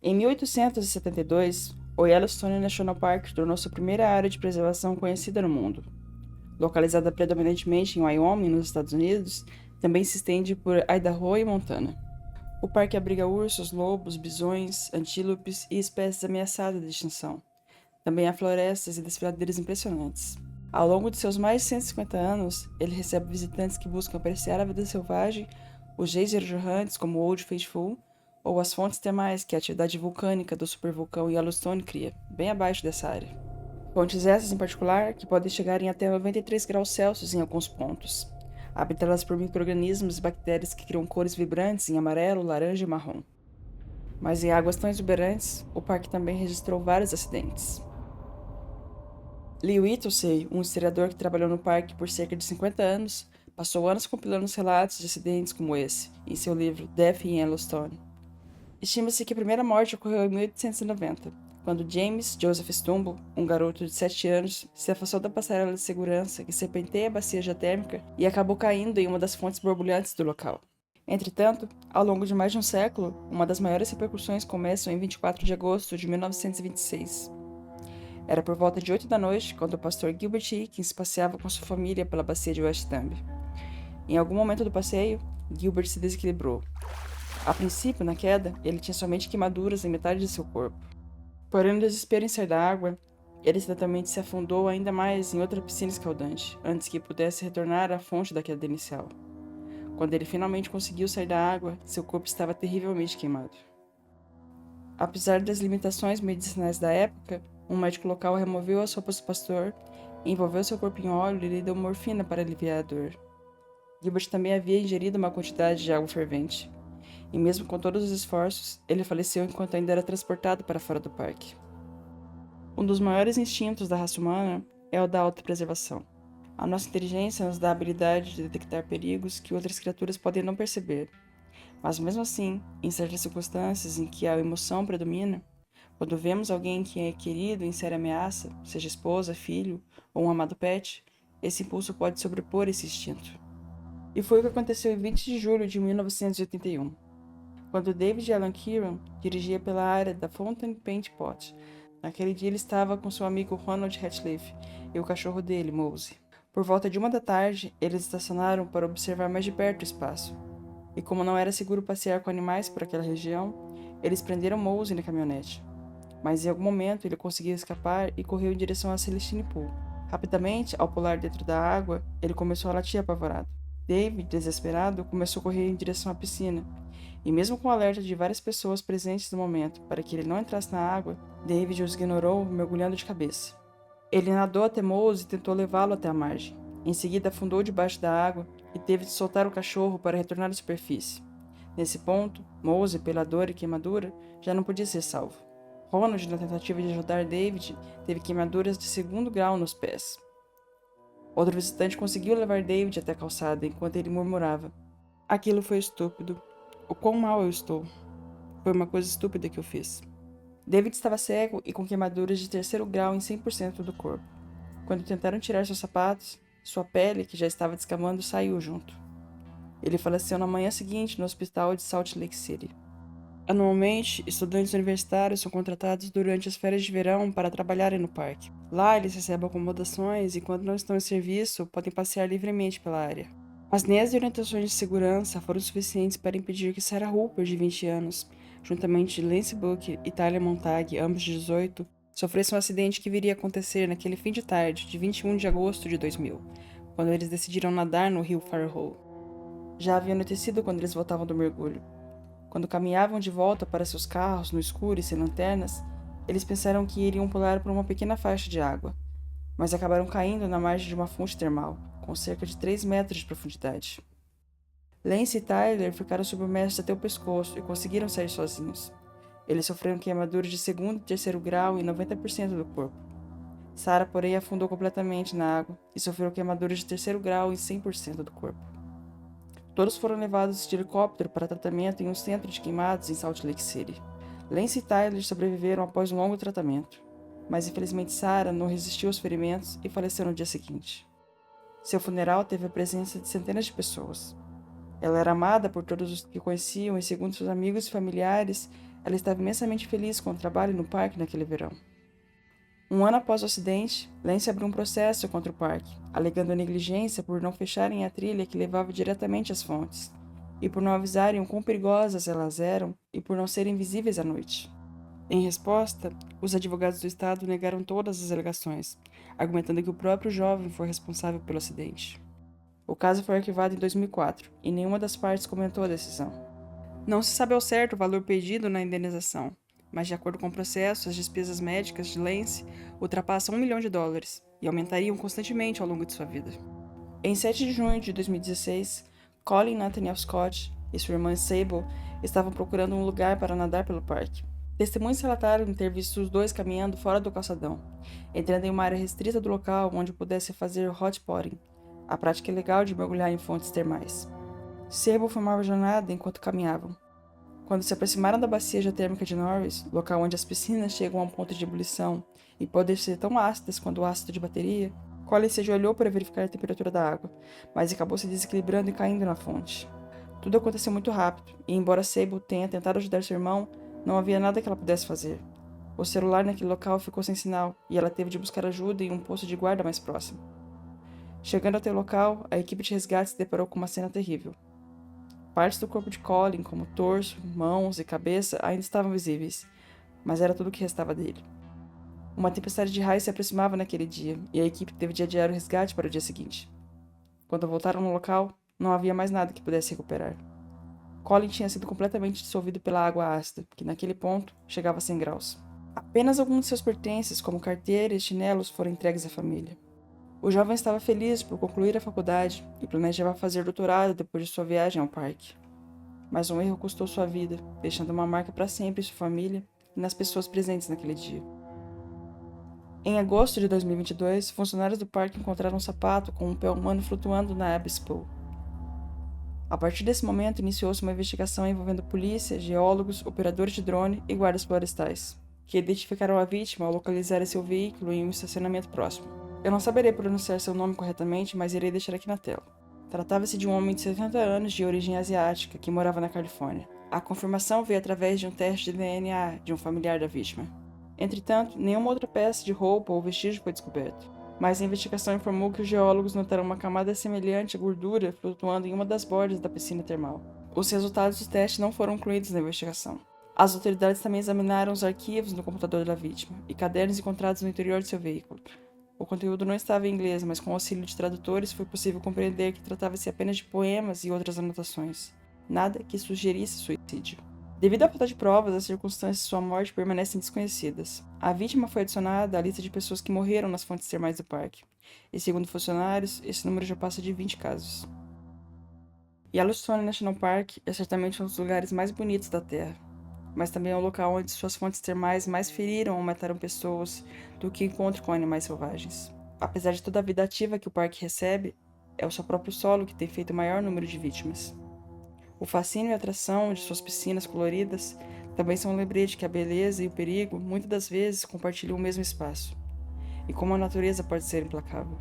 Em 1872, o Yellowstone National Park tornou-se a primeira área de preservação conhecida no mundo. Localizada predominantemente em Wyoming, nos Estados Unidos, também se estende por Idaho e Montana. O parque abriga ursos, lobos, bisões, antílopes e espécies ameaçadas de extinção. Também há florestas e desfiladeiros impressionantes. Ao longo de seus mais de 150 anos, ele recebe visitantes que buscam apreciar a vida selvagem, os geysers errantes como o Old Faithful, ou as fontes termais que a atividade vulcânica do supervulcão Yellowstone cria, bem abaixo dessa área. Fontes essas, em particular, que podem chegar em até 93 graus Celsius em alguns pontos, habitadas por micro-organismos e bactérias que criam cores vibrantes em amarelo, laranja e marrom. Mas em águas tão exuberantes, o parque também registrou vários acidentes. Lee Whittlesey, um historiador que trabalhou no parque por cerca de 50 anos, passou anos compilando os relatos de acidentes como esse, em seu livro Death in Yellowstone. Estima-se que a primeira morte ocorreu em 1890, quando James Joseph Stumble, um garoto de 7 anos, se afastou da passarela de segurança que serpenteia a bacia geotérmica e acabou caindo em uma das fontes borbulhantes do local. Entretanto, ao longo de mais de um século, uma das maiores repercussões começam em 24 de agosto de 1926. Era por volta de 8 da noite quando o pastor Gilbert Hickins passeava com sua família pela bacia de West Thumb. Em algum momento do passeio, Gilbert se desequilibrou. A princípio, na queda, ele tinha somente queimaduras em metade de seu corpo. Porém, no desespero em sair da água, ele acidentalmente se afundou ainda mais em outra piscina escaldante, antes que pudesse retornar à fonte da queda inicial. Quando ele finalmente conseguiu sair da água, seu corpo estava terrivelmente queimado. Apesar das limitações medicinais da época, um médico local removeu as roupas do pastor, envolveu seu corpo em óleo e lhe deu morfina para aliviar a dor. Gilbert também havia ingerido uma quantidade de água fervente, e mesmo com todos os esforços, ele faleceu enquanto ainda era transportado para fora do parque. Um dos maiores instintos da raça humana é o da autopreservação. A nossa inteligência nos dá a habilidade de detectar perigos que outras criaturas podem não perceber. Mas mesmo assim, em certas circunstâncias em que a emoção predomina, quando vemos alguém que é querido em séria ameaça, seja esposa, filho ou um amado pet, esse impulso pode sobrepor esse instinto. E foi o que aconteceu em 20 de julho de 1981, quando David Alan Kieran dirigia pela área da Fountain Paint Pot. Naquele dia ele estava com seu amigo Ronald Ratcliffe e o cachorro dele, Mosey. Por volta de 1 da tarde, eles estacionaram para observar mais de perto o espaço. E como não era seguro passear com animais por aquela região, eles prenderam Mosey na caminhonete. Mas em algum momento ele conseguiu escapar e correu em direção a Celestine Pool. Rapidamente, ao pular dentro da água, ele começou a latir apavorado. David, desesperado, começou a correr em direção à piscina. E mesmo com o alerta de várias pessoas presentes no momento para que ele não entrasse na água, David os ignorou, mergulhando de cabeça. Ele nadou até Mose e tentou levá-lo até a margem. Em seguida, afundou debaixo da água e teve de soltar o cachorro para retornar à superfície. Nesse ponto, Mose, pela dor e queimadura, já não podia ser salvo. Ronald, na tentativa de ajudar David, teve queimaduras de 2º grau nos pés. Outro visitante conseguiu levar David até a calçada enquanto ele murmurava: "Aquilo foi estúpido. O quão mal eu estou. Foi uma coisa estúpida que eu fiz." David estava cego e com queimaduras de 3º grau em 100% do corpo. Quando tentaram tirar seus sapatos, sua pele, que já estava descamando, saiu junto. Ele faleceu na manhã seguinte no hospital de Salt Lake City. Anualmente, estudantes universitários são contratados durante as férias de verão para trabalharem no parque. Lá, eles recebem acomodações e, quando não estão em serviço, podem passear livremente pela área. As linhas de orientações de segurança foram suficientes para impedir que Sarah Hooper, de 20 anos, juntamente de Lance Book e Tyler Montag, ambos de 18, sofressem um acidente que viria a acontecer naquele fim de tarde de 21 de agosto de 2000, quando eles decidiram nadar no rio Firehole. Já havia anoitecido quando eles voltavam do mergulho. Quando caminhavam de volta para seus carros no escuro e sem lanternas, eles pensaram que iriam pular por uma pequena faixa de água, mas acabaram caindo na margem de uma fonte termal, com cerca de 3 metros de profundidade. Lance e Tyler ficaram submersos até o pescoço e conseguiram sair sozinhos. Eles sofreram queimaduras de 2º e 3º grau em 90% do corpo. Sarah, porém, afundou completamente na água e sofreu queimaduras de 3º grau em 100% do corpo. Todos foram levados de helicóptero para tratamento em um centro de queimados em Salt Lake City. Lance e Tyler sobreviveram após um longo tratamento, mas infelizmente Sarah não resistiu aos ferimentos e faleceu no dia seguinte. Seu funeral teve a presença de centenas de pessoas. Ela era amada por todos os que conheciam e, segundo seus amigos e familiares, ela estava imensamente feliz com o trabalho no parque naquele verão. Um ano após o acidente, Lance abriu um processo contra o parque, alegando negligência por não fecharem a trilha que levava diretamente às fontes, e por não avisarem o quão perigosas elas eram e por não serem visíveis à noite. Em resposta, os advogados do estado negaram todas as alegações, argumentando que o próprio jovem foi responsável pelo acidente. O caso foi arquivado em 2004 e nenhuma das partes comentou a decisão. Não se sabe ao certo o valor pedido na indenização, mas de acordo com o processo, as despesas médicas de Lance ultrapassam US$ 1 milhão e aumentariam constantemente ao longo de sua vida. Em 7 de junho de 2016, Colin Nathaniel Scott e sua irmã Sable estavam procurando um lugar para nadar pelo parque. Testemunhas relataram ter visto os dois caminhando fora do calçadão, entrando em uma área restrita do local onde pudesse fazer hot potting, a prática ilegal de mergulhar em fontes termais. Sable formava jornada enquanto caminhavam. Quando se aproximaram da bacia geotérmica de Norris, local onde as piscinas chegam a um ponto de ebulição e podem ser tão ácidas quanto o ácido de bateria, Colin se ajoelhou para verificar a temperatura da água, mas acabou se desequilibrando e caindo na fonte. Tudo aconteceu muito rápido, e embora Sable tenha tentado ajudar seu irmão, não havia nada que ela pudesse fazer. O celular naquele local ficou sem sinal, e ela teve de buscar ajuda em um posto de guarda mais próximo. Chegando até o local, a equipe de resgate se deparou com uma cena terrível. Partes do corpo de Colin, como torso, mãos e cabeça, ainda estavam visíveis, mas era tudo o que restava dele. Uma tempestade de raios se aproximava naquele dia, e a equipe teve de adiar o resgate para o dia seguinte. Quando voltaram no local, não havia mais nada que pudesse recuperar. Colin tinha sido completamente dissolvido pela água ácida, que naquele ponto chegava a 100 graus. Apenas alguns de seus pertences, como carteira e chinelos, foram entregues à família. O jovem estava feliz por concluir a faculdade e planejava fazer doutorado depois de sua viagem ao parque. Mas um erro custou sua vida, deixando uma marca para sempre em sua família e nas pessoas presentes naquele dia. Em agosto de 2022, funcionários do parque encontraram um sapato com um pé humano flutuando na Abyss Pool. A partir desse momento, iniciou-se uma investigação envolvendo polícia, geólogos, operadores de drone e guardas florestais, que identificaram a vítima ao localizar seu veículo em um estacionamento próximo. Eu não saberei pronunciar seu nome corretamente, mas irei deixar aqui na tela. Tratava-se de um homem de 70 anos de origem asiática que morava na Califórnia. A confirmação veio através de um teste de DNA de um familiar da vítima. Entretanto, nenhuma outra peça de roupa ou vestígio foi descoberto, mas a investigação informou que os geólogos notaram uma camada semelhante à gordura flutuando em uma das bordas da piscina termal. Os resultados do teste não foram incluídos na investigação. As autoridades também examinaram os arquivos no computador da vítima e cadernos encontrados no interior de seu veículo. O conteúdo não estava em inglês, mas com o auxílio de tradutores foi possível compreender que tratava-se apenas de poemas e outras anotações. Nada que sugerisse suicídio. Devido à falta de provas, as circunstâncias de sua morte permanecem desconhecidas. A vítima foi adicionada à lista de pessoas que morreram nas fontes termais do parque, e segundo funcionários, esse número já passa de 20 casos. Yellowstone National Park é certamente um dos lugares mais bonitos da Terra, mas também é o local onde suas fontes termais mais feriram ou mataram pessoas do que encontro com animais selvagens. Apesar de toda a vida ativa que o parque recebe, é o seu próprio solo que tem feito o maior número de vítimas. O fascínio e a atração de suas piscinas coloridas também são um lembrete que a beleza e o perigo, muitas das vezes, compartilham o mesmo espaço, e como a natureza pode ser implacável.